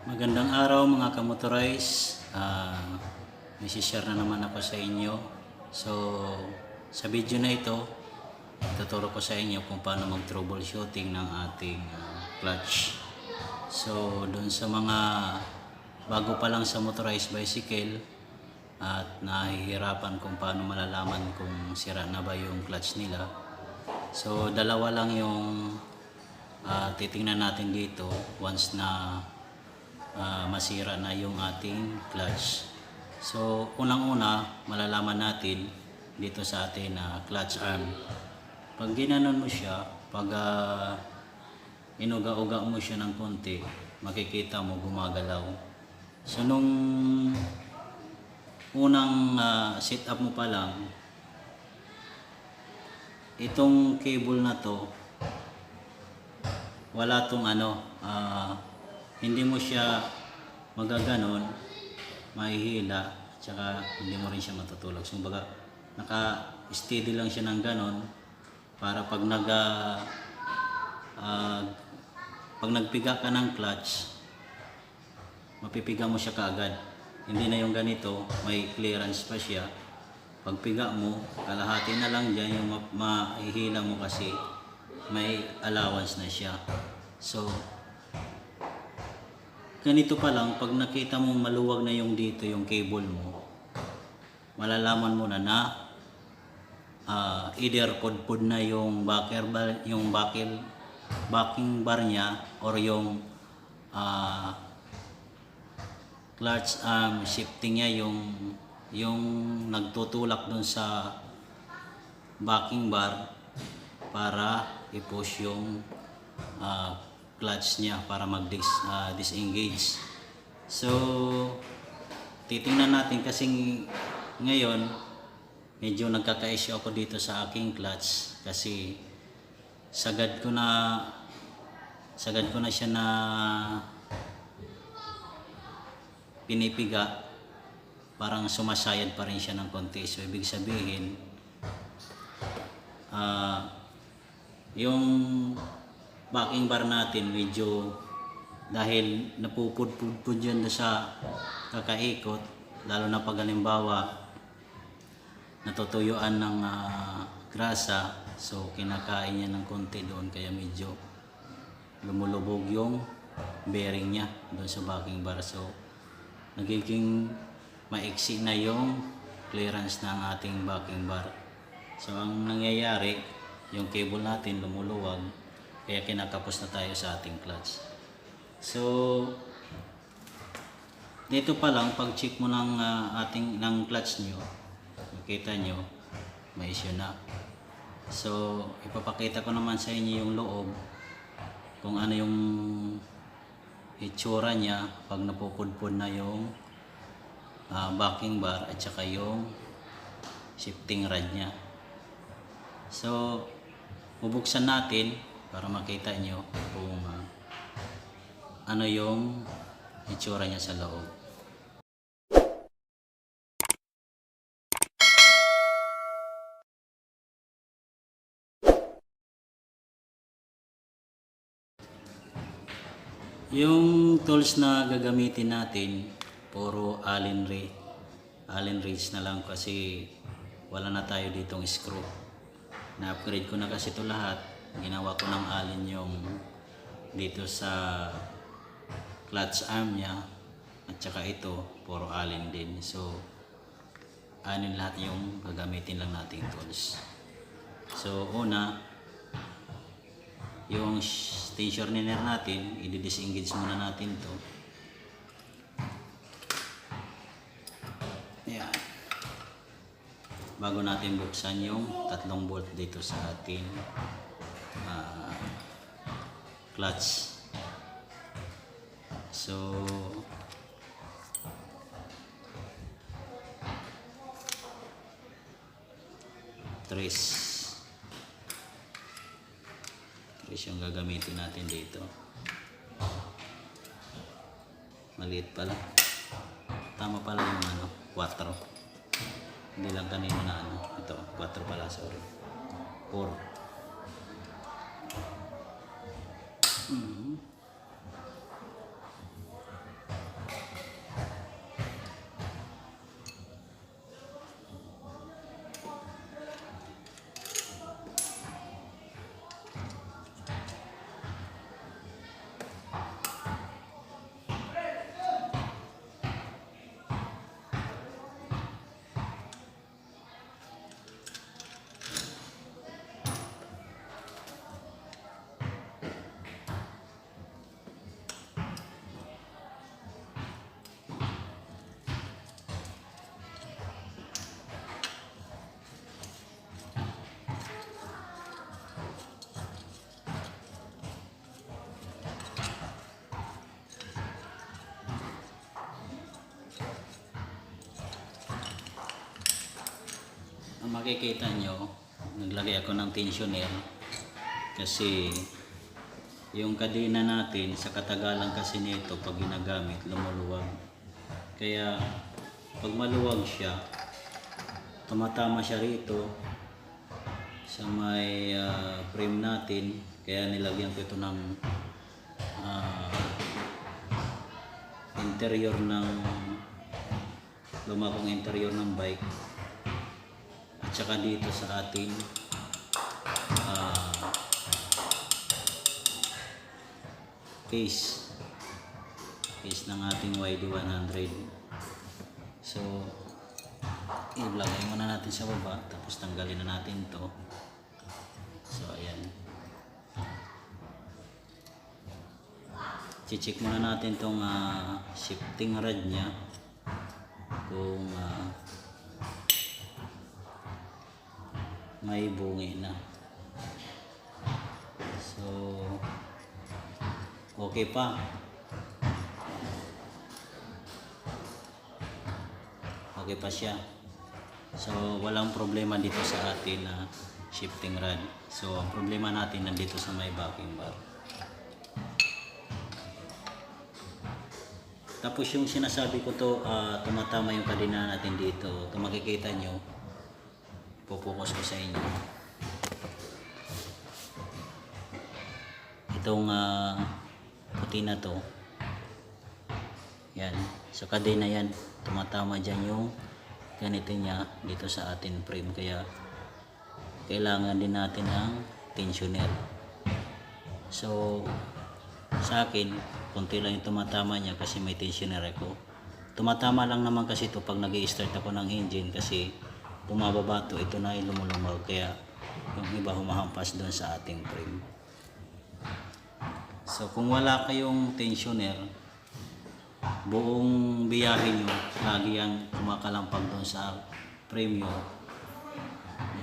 Magandang araw mga kamotorize. May share na naman ako sa inyo. So, sa video na ito, tuturo ko sa inyo kung paano mag-troubleshooting ng ating clutch. So, dun sa mga bago pa lang sa motorized bicycle at nahihirapan kung paano malalaman kung sira na ba yung clutch nila. So, dalawa lang yung titingnan natin dito once na masira na yung ating clutch. So unang-una malalaman natin dito sa ating clutch arm. Pag ginanon mo siya, pag inuga-uga mo siya ng konti, makikita mo gumagalaw. So nung unang setup mo pa lang, itong cable na to wala tong hindi mo siya magaganon, mahihila, at saka hindi mo rin siya matutulog. So baga, naka-steady lang siya ng ganon para pag nagpiga ka ng clutch, mapipiga mo siya kaagad. Hindi na yung ganito, may clearance pa siya. Pag piga mo, kalahati na lang dyan yung mahihila mo kasi may allowance na siya. So ganito pa lang, pag nakita mong maluwag na yung dito yung cable mo, malalaman mo na either pudpud na yung backing bar niya or yung clutch shifting niya, yung nagtutulak dun sa backing bar para i-push yung clutch niya para disengage. So titingnan natin kasi ngayon medyo nagkaka-issue ako dito sa aking clutch kasi sagad ko na siya na pinipiga, parang sumasayad pa rin siya ng konti. So ibig sabihin yung backing bar natin medyo, dahil napupudpud yun sa kakaikot, lalo na pag halimbawa natutuyuan ng grasa, so kinakain niya ng konti doon, kaya medyo lumulubog yung bearing niya doon sa backing bar. So nagiging maiksi na yung clearance ng ating backing bar. So ang nangyayari, yung cable natin lumuluwag, kaya kinakapos na tayo sa ating clutch. So dito pa lang, pag check mo ng clutch nyo, makita nyo may issue na. So ipapakita ko naman sa inyo yung loob, kung ano yung itsura niya pag napupudpud na yung backing bar at saka yung shifting rod niya. So bubuksan natin para makita nyo kung ano yung itsura niya sa loob. Yung tools na gagamitin natin, puro Allen wrench na lang kasi wala na tayo ditong screw. Na-upgrade ko na kasi ito lahat. Ginawa ko ng Allen yung dito sa clutch arm niya, at saka ito puro Allen din. So Allen lahat yung gagamitin lang nating tools. So una, yung tensioner natin, i-disengage muna natin to. Ayan, bago natin buksan yung 3 bolt dito sa ating clutch. So trace yung gagamitin natin dito. Maliit pala, tama pala yung 4, hindi lang kanina na ito 4 pala, sorry, 4. makikita nyo, naglagay ako ng tensioner kasi yung kadena natin sa katagalan kasi nito pag ginagamit lumuluwag. Kaya pag maluwag siya, tumatama siya rito sa may frame natin. Kaya nilagyan ko ito ng interior ng lumabong interior ng bike at saka dito sa ating case ng ating YD100. So ilagay muna natin sa baba, tapos tanggalin na natin to. So ayan, check muna natin tong shifting rod nya kung may bungi na. So okay pa. Okay pa siya. So walang problema dito sa atin na shifting rod. So ang problema natin nandito sa may backing bar. Tapos yung sinasabi ko to, tumatama yung kadena natin dito. Ito makikita nyo, ipopokus ko sa inyo. Itong puti na to, yan, sa kadena yan, tumatama dyan yung ganito niya dito sa atin frame. Kaya kailangan din natin ng tensioner. So sa akin, konti lang yung tumatama niya kasi may tensioner ako. Tumatama lang naman kasi ito pag nag-i-start ako ng engine kasi bumababa to, ito na yung lumulumag. Kaya yung iba humahampas doon sa ating frame. So kung wala kayong tensioner, buong biyahe nyo lagi yan kumakalampag doon sa frame nyo.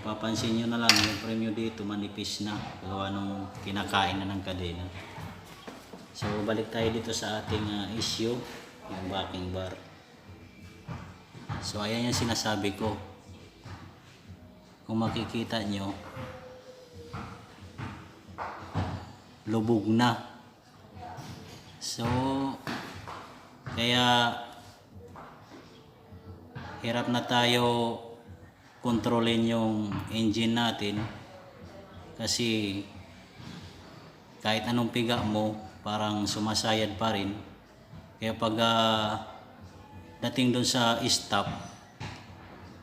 Mapapansin nyo na lang yung frame nyo dito manipis na gawa nung kinakain na ng kadena. So balik tayo dito sa ating issue, yung backing bar. So ayan yung sinasabi ko. Kung makikita nyo, lubog na. So kaya hirap na tayo kontrolin yung engine natin kasi kahit anong piga mo parang sumasayad pa rin. Kaya pag dating doon sa stop,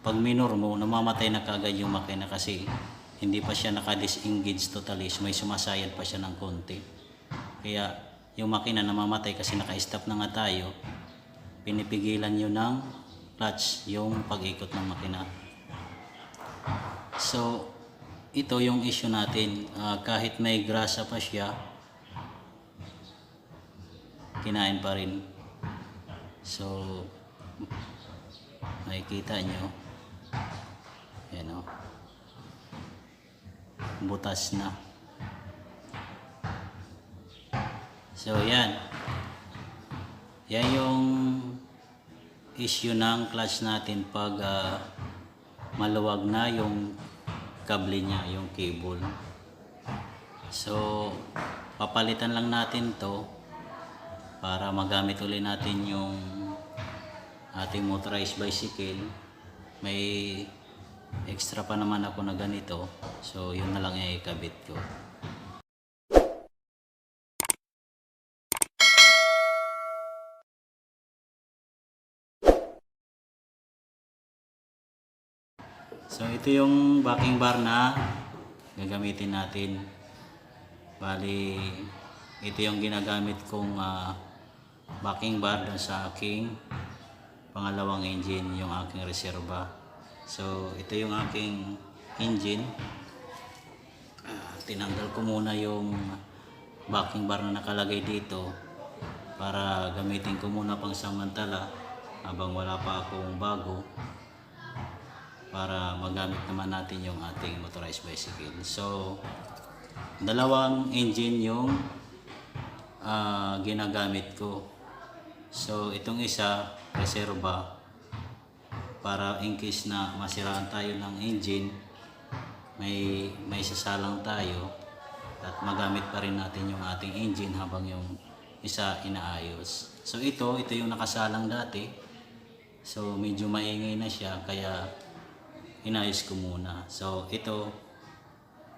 pag minor mo, namamatay na kagad yung makina kasi hindi pa siya naka-disengage totally. May sumasayad pa siya ng konti. Kaya yung makina namamatay kasi naka-stop na nga tayo. Pinipigilan nyo ng clutch yung pag-ikot ng makina. So ito yung issue natin. Kahit may grasa pa siya, kinain pa rin. So makikita nyo, yan o, butas na. So yan yung issue ng clutch natin pag maluwag na yung kable nya, yung cable. So papalitan lang natin to para magamit ulit natin yung ating motorized bicycle. May extra pa naman ako na ganito, so yun na lang yung ikabit ko. So ito yung backing bar na gagamitin natin. Bali ito yung ginagamit kong backing bar dun sa aking pangalawang engine, yung aking reserva. So ito yung aking engine. Tinanggal ko muna yung backing bar na nakalagay dito para gamitin ko muna pang samantala habang wala pa akong bago, para magamit naman natin yung ating motorized bicycle. So dalawang engine yung ginagamit ko. So itong isa reserva, para in case na masiraan tayo ng engine, may sasalang tayo at magamit pa rin natin yung ating engine habang yung isa inaayos. So ito yung nakasalang dati. So medyo maingay na siya kaya inayos ko muna. So ito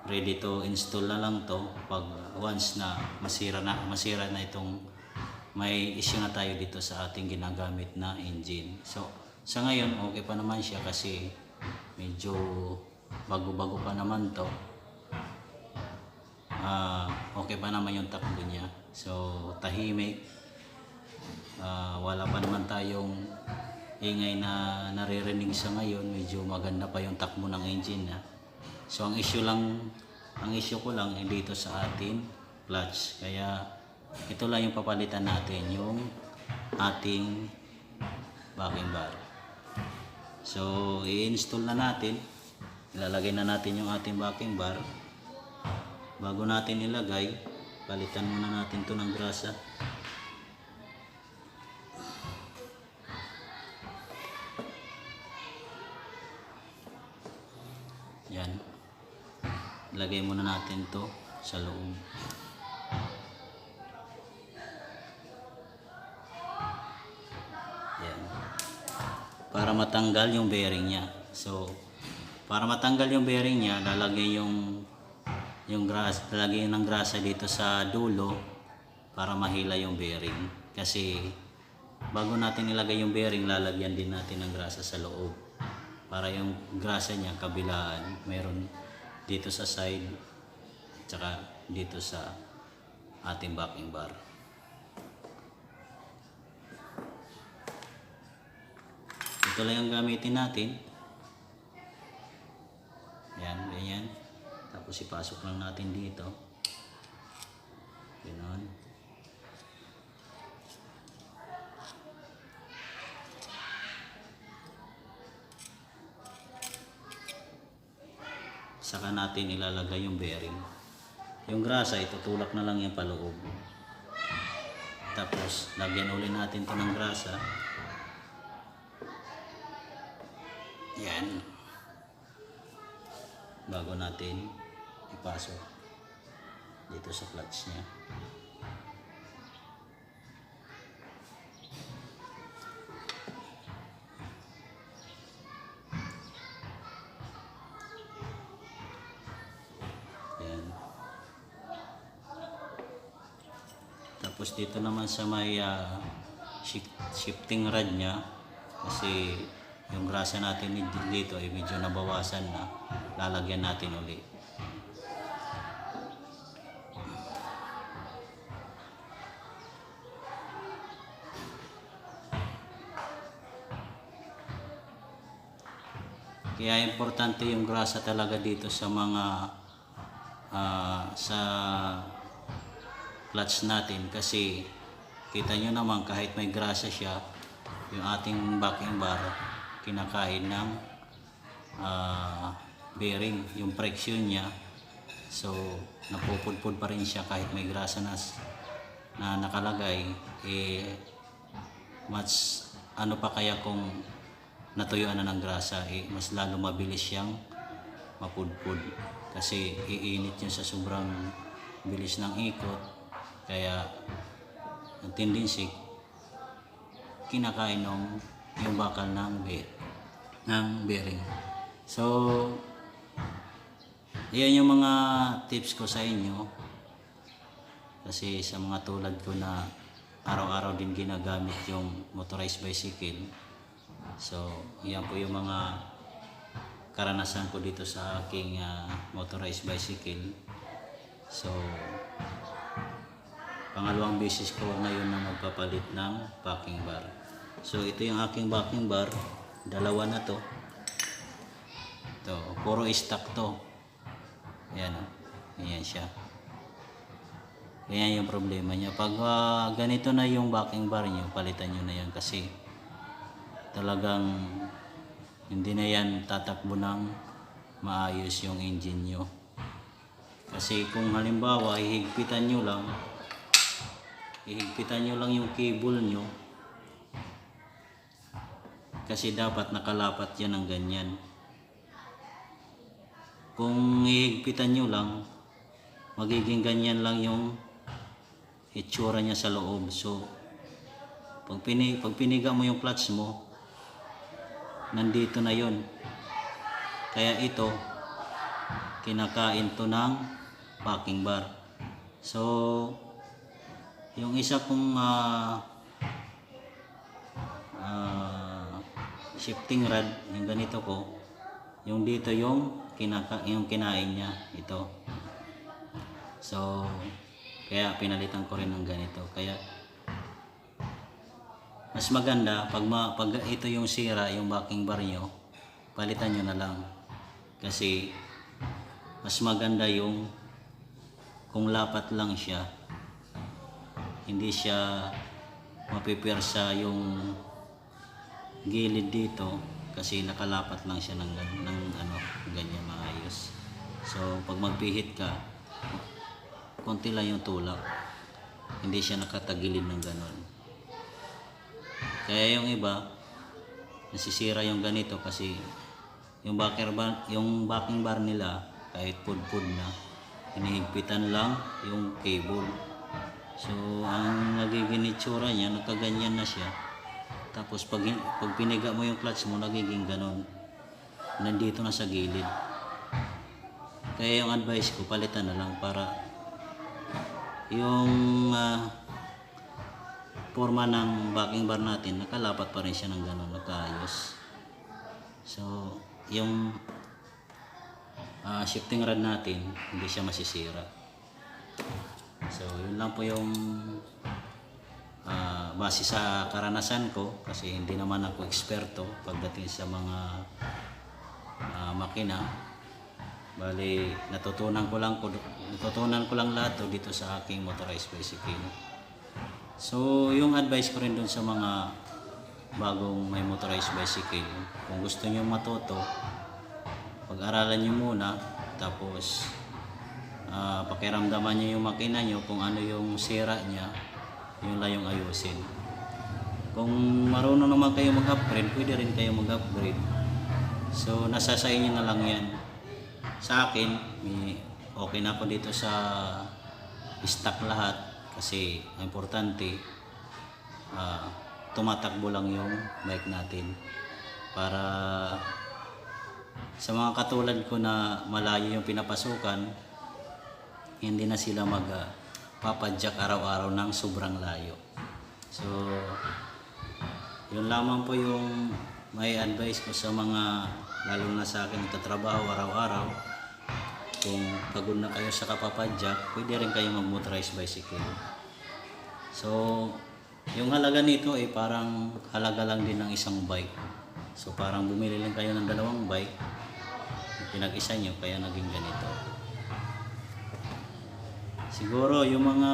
ready to install na lang to pag once na masira na itong may issue na tayo dito sa ating ginagamit na engine. So sa ngayon okay pa naman siya kasi medyo bago-bago pa naman to. Okay pa naman yung takbo niya. So tahimik. Wala pa naman tayong ingay na naririnig sa ngayon. Medyo maganda pa yung takbo ng engine na. So ang issue ko lang ay dito sa ating clutch. Kaya ito lang yung papalitan natin, yung ating backing bar. So i-install na natin. Ilalagay na natin yung ating backing bar. Bago natin ilagay, palitan muna natin to ng grasa. Yan. Ilagay muna natin to sa loob. Yan. Para matanggal yung bearing niya. So, para matanggal yung bearing niya, lalagay lalagyan ng grasa dito sa dulo para mahila yung bearing. Kasi bago natin ilagay yung bearing, lalagyan din natin ng grasa sa loob. Para yung grasa niya kabilaan, mayroon dito sa side, tsaka dito sa ating backing bar. Ito lang yung gamitin natin. Yan, ganyan. Tapos ipasok lang natin dito. Ganon. Saka natin ilalagay yung bearing. Yung grasa, itutulak na lang yung paloob. Tapos, lagyan ulit natin ito ng grasa. Yan. Bago natin ipasok dito sa clutch niya. Yan. Tapos dito naman sa may shifting rod niya, kasi yung grasa natin dito ay medyo nabawasan na, lalagyan natin ulit. Kaya importante yung grasa talaga dito sa mga sa clutch natin, kasi kita nyo naman kahit may grasa siya, yung ating backing bar kinakain ng bearing, yung friction niya. So napupudpud pa rin siya kahit may grasa na nakalagay. Mas ano pa kaya kung natuyuan na ng grasa, mas lalo mabilis siyang mapudpud kasi iinit niya sa sobrang bilis ng ikot. Kaya ang tendency kinakain yung bakal ng bearing. So yan yung mga tips ko sa inyo, kasi sa mga tulad ko na araw-araw din ginagamit yung motorized bicycle. So yan po yung mga karanasan ko dito sa aking motorized bicycle. So pangalawang beses ko ngayon na magpapalit ng backing bar. So ito yung aking backing bar, dalawa na to. Ito, puro stock to. Ayan, ayan siya. Ayan yung problema niya. Pag ganito na yung backing bar niyo, palitan niyo na yan, kasi talagang hindi na yan tatakbo ng maayos yung engine niyo. Kasi kung halimbawa ihigpitan niyo lang yung cable niyo, kasi dapat nakalapat yan ng ganyan. Kung ihigpitan nyo lang, magiging ganyan lang yung itsura niya sa loob. So, pag piniga mo yung clutch mo, nandito na yon. Kaya ito, kinakain to ng backing bar. So, yung isa kong shifting rod, yung ganito ko, yung dito yung kinain niya, ito. So, kaya pinalitan ko rin ng ganito. Kaya mas maganda pag ito yung sira, yung backing bar nyo, palitan nyo na lang. Kasi mas maganda yung kung lapat lang siya, hindi siya mapipwersa yung gilid dito kasi nakalapat lang siya ng ganyan maayos. So pag magpihit ka, konti lang yung tulak, hindi siya nakatagilid ng ganon. Kaya yung iba nasisira yung ganito kasi yung backing bar nila kahit pudpud na, hinihigpitan lang yung cable. So ang nagiging itsura niya, nakaganyan na siya. Tapos pag piniga mo yung clutch mo, nagiging ganon, nandito na sa gilid. Kaya yung advice ko, palitan na lang para yung forma ng backing bar natin, nakalapat pa rin siya ng ganon, nakaayos. So yung shifting rod natin, hindi siya masisira. So yun lang po yung base sa karanasan ko, kasi hindi naman ako eksperto pagdating sa mga makina. Bali natutunan ko lang lahat to dito sa aking motorized bicycle. So yung advice ko rin dun sa mga bagong may motorized bicycle, kung gusto nyo matuto, pag-aralan nyo muna, tapos pakiramdaman nyo yung makina nyo, kung ano yung sira nya, yun lang yung ayusin. Kung marunong naman kayo mag-upgrade, pwede rin kayo mag-upgrade. So nasa sa inyo na lang yan. Sa akin, okay na ako dito sa stock lahat, kasi ang importante tumatakbo lang yung bike natin. Para sa mga katulad ko na malayo yung pinapasukan, hindi na sila magpapadyak araw-araw ng sobrang layo. So yun lamang po yung may advice ko sa mga, lalo na sa akin nagtatrabaho araw-araw. Kung pagod na kayo sa kapapadyak, pwede rin kayo mag-motorized bicycle. So yung halaga nito ay parang halaga lang din ng isang bike. So parang bumili lang kayo ng dalawang bike, pinag-isa nyo, kaya naging ganito. Siguro yung mga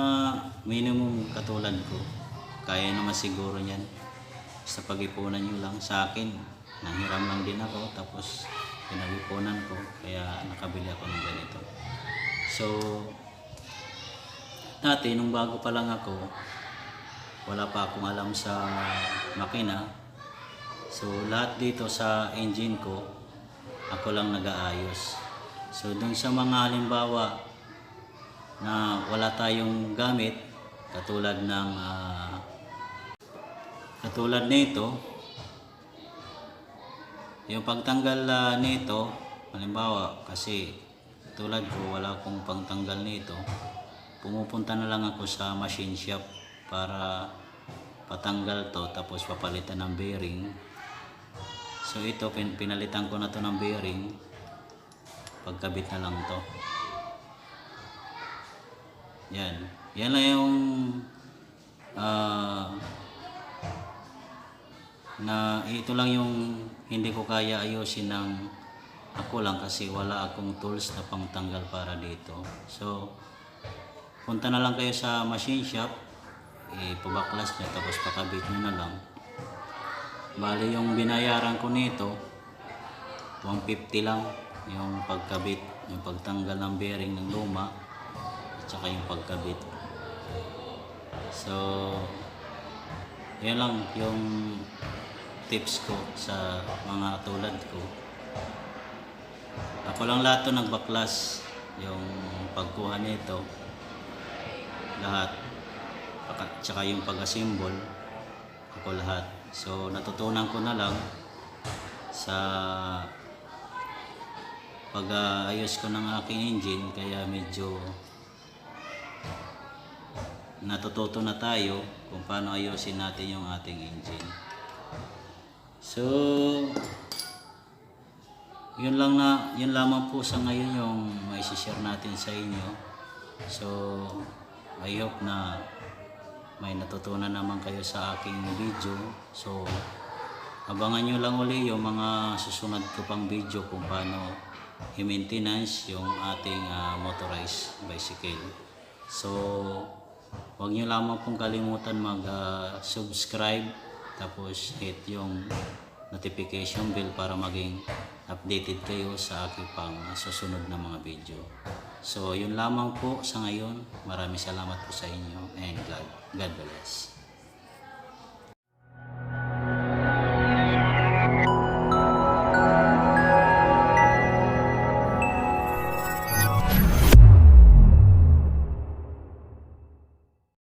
minimum katulad ko, kaya naman siguro yan. Sa pag-ipunan nyo lang. Sa akin, nanghiram lang din ako, tapos pinag-ipunan ko, kaya nakabili ako ng ganito. So dati nung bago pa lang ako, wala pa akong alam sa makina. So lahat dito sa engine ko, ako lang nag-aayos. So dun sa mga halimbawa na wala tayong gamit, katulad nito, yung pagtanggal nito, halimbawa kasi tulad ko wala akong pangtanggal nito, pumupunta na lang ako sa machine shop para patanggal to, tapos papalitan ng bearing. So ito, pinalitan ko na to ng bearing, pagkabit na lang to. Yan lang yung ito lang yung hindi ko kaya ayusin ng ako lang, kasi wala akong tools na pangtanggal para dito. So punta na lang kayo sa machine shop, ipabaklas nyo, tapos pakabit nyo na lang. Bali yung binayaran ko nito, 150 lang yung pagkabit, yung pagtanggal ng bearing ng luma, at saka yung pagkabit. So yan lang yung tips ko sa mga tulad ko. Ako lang lahat to nagbaklas, yung pagkuha nito, lahat, tsaka yung pag-assemble, ako lahat. So natutunan ko na lang sa pag-ayos ko ng aking engine, kaya medyo natututo na tayo kung paano ayusin natin yung ating engine. So yun lamang po sa ngayon yung may share natin sa inyo. So I hope na may natutunan naman kayo sa aking video. So abangan nyo lang uli yung mga susunod ko pang video kung paano i-maintenance yung ating motorized bicycle. So huwag nyo lamang pong kalimutan mag-subscribe, tapos hit yung notification bell para maging updated kayo sa aking pang susunod na mga video. So yun lamang po sa ngayon. Maraming salamat po sa inyo and God bless.